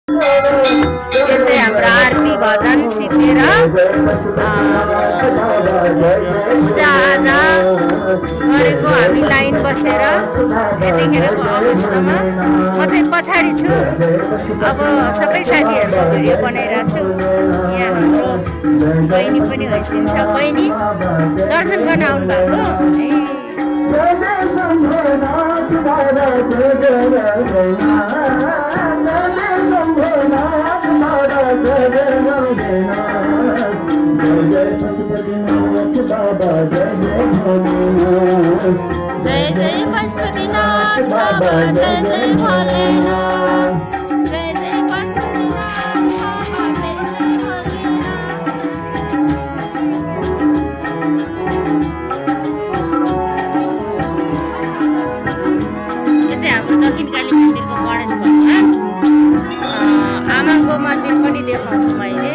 यो चाहिँ हाम्रो आरती भजन सिकेर पूजाआजा गरेको हामी लाइन बसेर यतिखेरको अवस्थामा म चाहिँ पछाडि छु। अब सबै साथीहरूको भिडियो बनाइरहेको छु। यहाँ हाम्रो बहिनी पनि हैसिन्छ। बहिनी दर्शन गर्न आउनु भएको जय जय पशुपतिनाथ बाबा, जय जय भोलेनाथ, जय जय पशुपतिनाथ बाबा, जय जय भोलेनाथ। यो चाहिँ हाम्रो दक्षिणकाली मन्दिरको गणेश भगवान। आमाको मन्दिर पनि देखाउँछु मैले।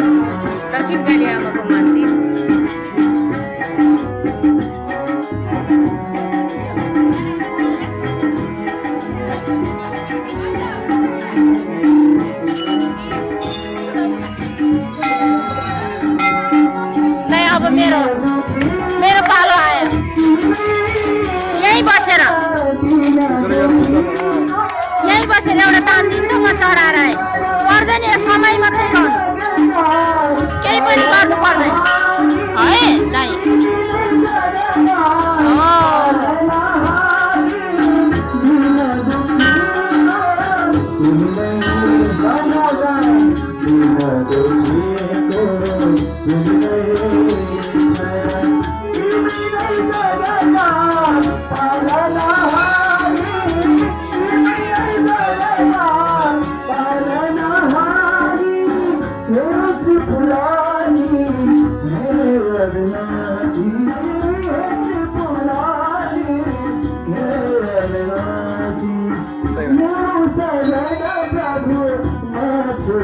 दक्षिणकाली आमाको मन्दिर अब मेरो पालो आयो। यहीँ बसेर एउटा तान्दिन म चढाएर आएँ। पर्दैन यो समय मात्रै गर्नु, केही पनि गर्नु पर्दैन है दाइ।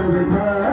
Thank you.